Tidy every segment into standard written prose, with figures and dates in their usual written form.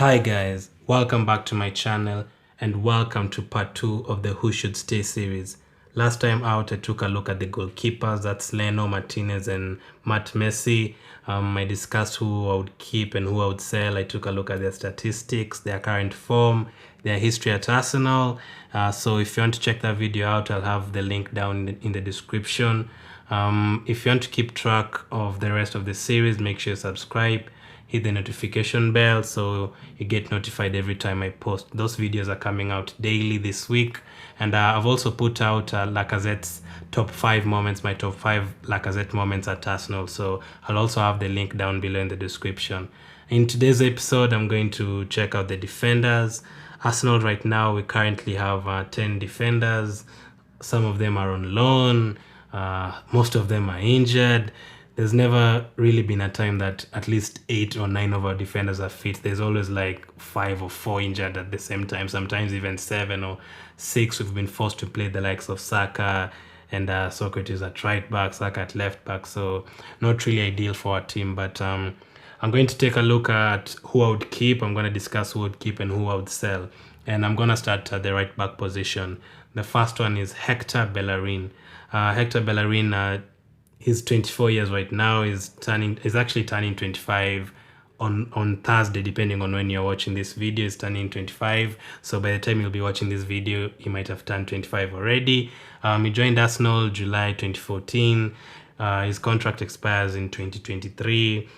Hi guys, welcome back to my channel and welcome to part 2 of the Who Should Stay series. Last time out I took a look at the goalkeepers, that's Leno Martinez and Matt Messi. I discussed who I would keep and who I would sell. I took a look at their statistics, their current form, their history at Arsenal. So if you want to check that video out, I'll have the link down in the description. If you want to keep track of the rest of the series, make sure you subscribe. Hit the notification bell so you get notified every time I post. Those videos are coming out daily this week, and I've also put out Lacazette's top 5 moments, my top 5 Lacazette moments at Arsenal, so I'll also have the link down below in the description. In today's episode, I'm going to check out the defenders. Arsenal right now, we currently have 10 defenders. Some of them are on loan, most of them are injured. There's never really been a time that at least 8 or 9 of our defenders are fit. There's always like 5 or 4 injured at the same time, sometimes even 7 or 6. We've been forced to play the likes of Saka and Sokratis at right back, Saka at left back, so not really ideal for our team. But I'm going to take a look at who I would keep. I'm going to discuss who I would keep and who I would sell. And I'm going to start at the right back position. The first one is Hector Bellerin. Hector Bellerin, he's 24 years right now. He's actually turning 25 on Thursday, depending on when you're watching this video. He's turning 25, so by the time you'll be watching this video, he might have turned 25 already. He joined Arsenal July 2014. His contract expires in 2023.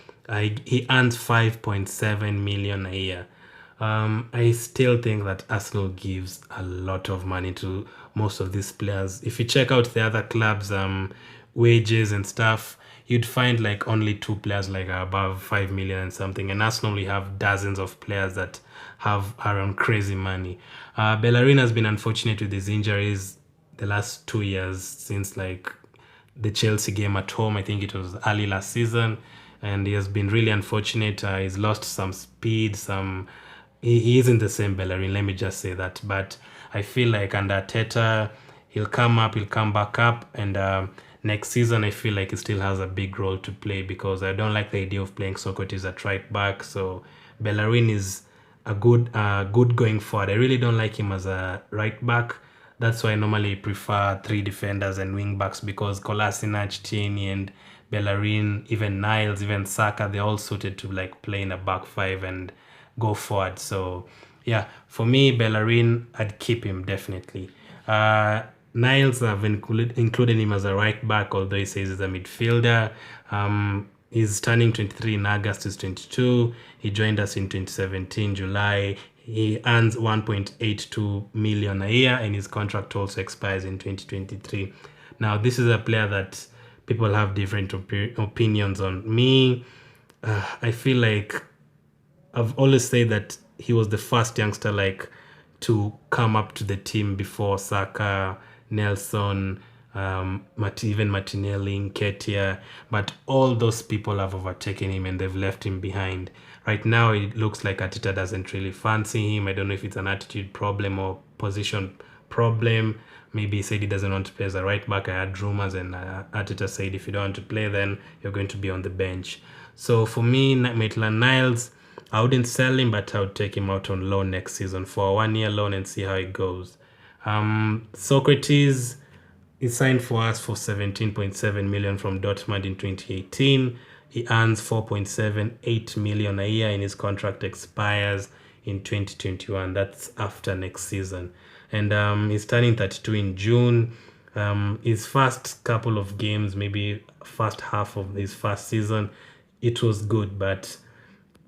He earns 5.7 million a year. I still think that Arsenal gives a lot of money to most of these players. If you check out the other clubs, wages and stuff, you'd find like only 2 players like are above 5 million and something, and Arsenal we have dozens of players that are on crazy money. Bellerin has been unfortunate with his injuries the last 2 years, since like the Chelsea game at home. I think it was early last season, and he has been really unfortunate. He's lost some speed, he isn't the same Bellerin, let me just say that. But I feel like under Arteta, he'll come back up, and next season I feel like he still has a big role to play, because I don't like the idea of playing Sokratis at right back. So Bellerin is a good going forward. I really don't like him as a right back. That's why I normally prefer 3 defenders and wing backs, because Kolasinac, Tierney and Bellerin, even Niles, even Saka, they're all suited to like play in a back 5 and go forward. So yeah, for me, Bellerin, I'd keep him definitely. Niles, I've included him as a right back, although he says he's a midfielder. He's turning 23 in August, he's 22. He joined us in 2017, July. He earns 1.82 million a year, and his contract also expires in 2023. Now, this is a player that people have different opinions on. Me, I feel like I've always said that he was the first youngster like to come up to the team before Saka, Nelson, even Martinelli, Nketiah, but all those people have overtaken him and they've left him behind. Right now, it looks like Arteta doesn't really fancy him. I don't know if it's an attitude problem or position problem. Maybe he said he doesn't want to play as a right back. I had rumors, and Arteta said if you don't want to play, then you're going to be on the bench. So for me, Maitland-Niles, I wouldn't sell him, but I would take him out on loan next season for a 1-year loan and see how it goes. Sokratis is signed for us for 17.7 million from Dortmund in 2018. He earns 4.78 million a year, and his contract expires in 2021. That's after next season. And he's turning 32 in June. His first couple of games, maybe first half of his first season, it was good, but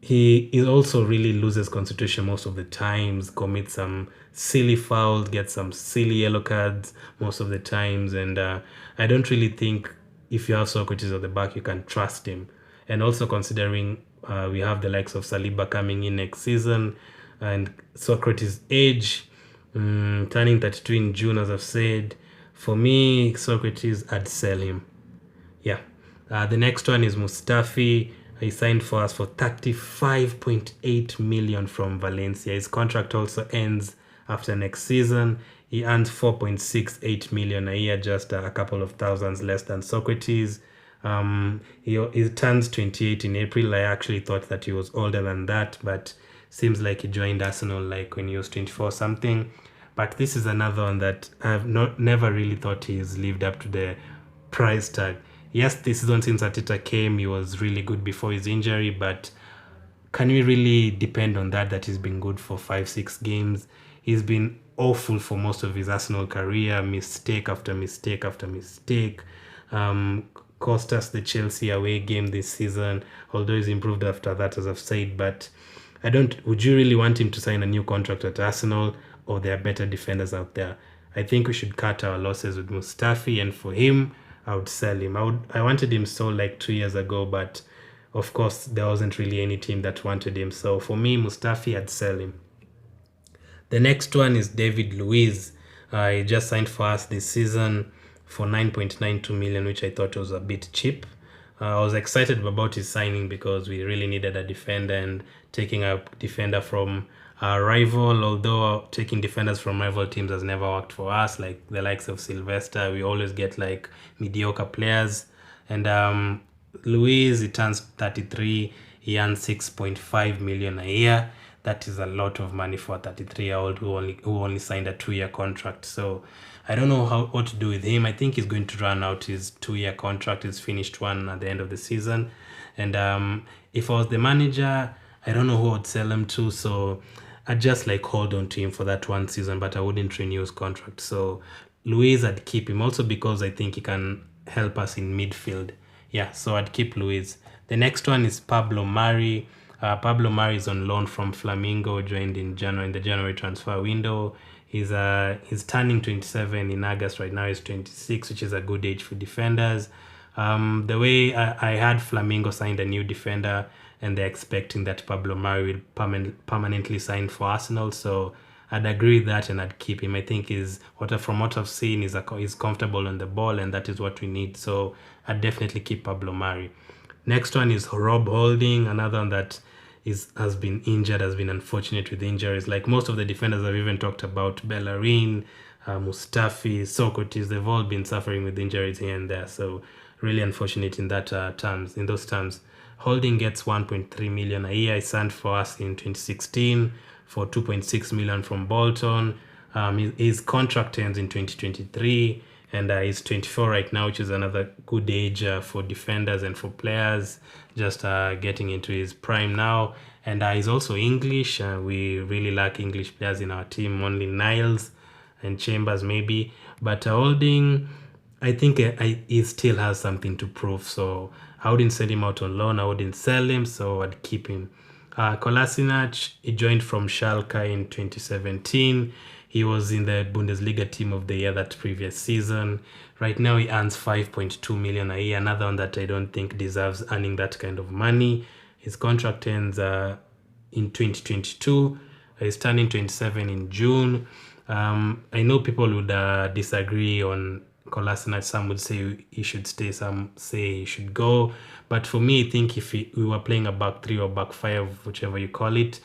he also really loses concentration most of the times, commits some silly fouls, gets some silly yellow cards most of the times, and I don't really think if you have Sokratis at the back, you can trust him. And also considering we have the likes of Saliba coming in next season, and Sokratis' age, turning 32 in June, as I've said, for me, Sokratis, I'd sell him. Yeah. The next one is Mustafi. He signed for us for 35.8 million from Valencia. His contract also ends after next season. He earns 4.68 million a year, just a couple of thousands less than Sokratis. He turns 28 in April. I actually thought that he was older than that, but Seems like he joined Arsenal like when he was 24 something. But this is another one that I've never really thought he's lived up to the price tag. Yes, this season since Arteta came, he was really good before his injury, but can we really depend on that he's been good for 5-6 games? He's been awful for most of his Arsenal career, mistake after mistake after mistake. Cost us the Chelsea away game this season, although he's improved after that, as I've said. But would you really want him to sign a new contract at Arsenal, or there are better defenders out there? I think we should cut our losses with Mustafi, and for him, I would sell him. I wanted him sold like 2 years ago, but of course, there wasn't really any team that wanted him. So for me, Mustafi, I'd sell him. The next one is David Luiz. He just signed for us this season for 9.92 million, which I thought was a bit cheap. I was excited about his signing because we really needed a defender, and taking a defender from our rival, although taking defenders from rival teams has never worked for us, like the likes of Sylvester. We always get like mediocre players. And Luiz, he turns 33. He earns 6.5 million a year. That is a lot of money for a 33-year-old who only signed a 2-year contract. So I don't know what to do with him. I think he's going to run out his 2-year contract. He's finished one at the end of the season. And if I was the manager, I don't know who I'd sell him to. So I'd just like hold on to him for that one season, but I wouldn't renew his contract. So Luiz, I'd keep him also because I think he can help us in midfield. Yeah, so I'd keep Luiz. The next one is Pablo Mari. Pablo Mari is on loan from Flamengo, joined in the January transfer window. He's turning 27 in August. Right now he's 26, which is a good age for defenders. The way I had Flamengo signed a new defender, and they're expecting that Pablo Mari will permanently sign for Arsenal. So I'd agree with that, and I'd keep him. I think from what I've seen, he's comfortable on the ball, and that is what we need. So I'd definitely keep Pablo Mari. Next one is Rob Holding, another one that has been injured, has been unfortunate with injuries. Like most of the defenders I've even talked about, Bellerin, Mustafi, Sokratis, they've all been suffering with injuries here and there. So really unfortunate in those terms. Holding gets 1.3 million a year. He signed for us in 2016 for 2.6 million from Bolton. His contract ends in 2023. And he's 24 right now, which is another good age for defenders and for players, just getting into his prime now. And he's also English. We really lack English players in our team, only Niles and Chambers maybe. But Holding, I think he still has something to prove. So I wouldn't send him out on loan. I wouldn't sell him, so I'd keep him. Kolasinac, he joined from Schalke in 2017. He was in the Bundesliga team of the year that previous season. Right now he earns 5.2 million a year. Another one that I don't think deserves earning that kind of money. His contract ends in 2022. He's turning 27 in June. I know people would disagree on Kolasinac. Some would say he should stay, some say he should go. But for me, I think if we were playing a back three or back five, whichever you call it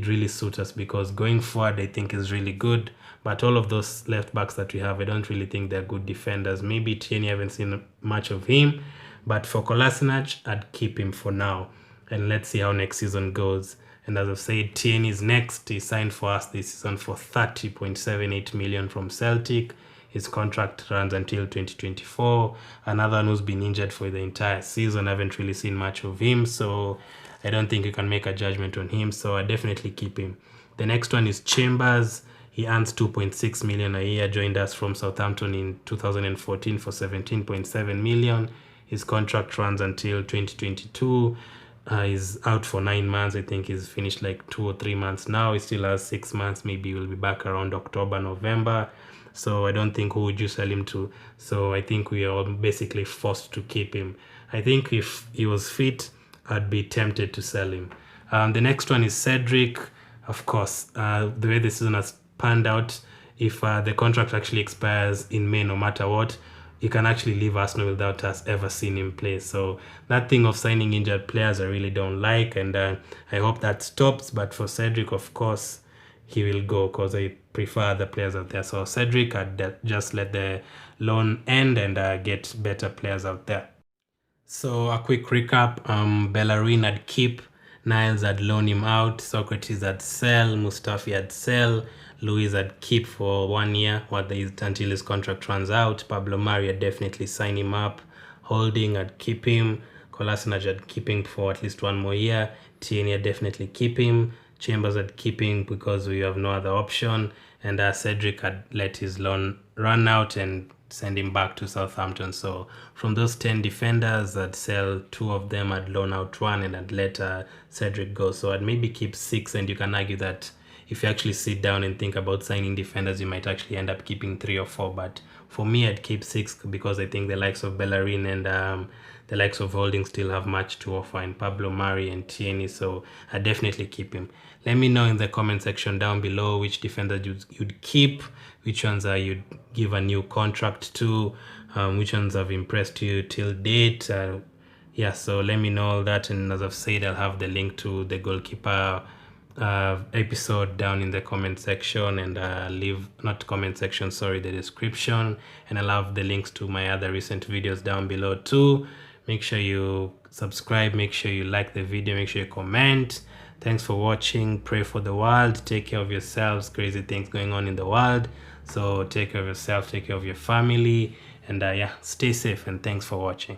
really suits us, because going forward I think is really good. But all of those left backs that we have, I don't really think they're good defenders. Maybe Tierney, I haven't seen much of him. But for Kolasinac, I'd keep him for now. And let's see how next season goes. And as I've said, Tierney is next. He signed for us this season for 30.78 million from Celtic. His contract runs until 2024. Another one who's been injured for the entire season. I haven't really seen much of him, so I don't think you can make a judgment on him. So I definitely keep him. The next one is Chambers. He earns 2.6 million a year. Joined us from Southampton in 2014 for 17.7 million. His contract runs until 2022. He's out for 9 months. I think he's finished like 2 or 3 months now. He still has 6 months. Maybe he'll be back around October, November. So I don't think who would you sell him to. So I think we are basically forced to keep him. I think if he was fit, I'd be tempted to sell him. The next one is Cedric. Of course, the way the season has panned out, if the contract actually expires in May, no matter what, he can actually leave Arsenal without us ever seeing him play. So that thing of signing injured players, I really don't like, and I hope that stops. But for Cedric, of course, he will go because I prefer other players out there. So Cedric, I'd just let the loan end and get better players out there. So a quick recap, Bellerin I'd keep. Niles, I'd loan him out. Sokratis, I'd sell. Mustafi, I'd sell. Luiz, I'd keep for 1 year until his contract runs out. Pablo Mari, I'd definitely sign him up. Holding, I'd keep him. Kolasinac, I'd keep him for at least 1 more year. Tierney, I'd definitely keep him. Chambers, I'd keep him because we have no other option. And Cedric, I'd let his loan run out and send him back to Southampton. So from those 10 defenders, I'd sell 2 of them, I'd loan out 1, and I'd let Cedric go. So I'd maybe keep 6, and you can argue that if you actually sit down and think about signing defenders, you might actually end up keeping 3 or 4. But for me, I'd keep 6 because I think the likes of Bellerin and the likes of Holding still have much to offer, in Pablo Mari and Tierney. So I'd definitely keep him. Let me know in the comment section down below which defenders you'd keep, which ones you'd give a new contract to, which ones have impressed you till date. Yeah, so let me know all that. And as I've said, I'll have the link to the goalkeeper episode down in the comment section, and the description, and I'll have the links to my other recent videos down below too. Make sure you subscribe, make sure you like the video, make sure you comment. Thanks for watching. Pray for the world. Take care of yourselves. Crazy things going on in the world, so take care of yourself, take care of your family, and yeah, stay safe, and thanks for watching.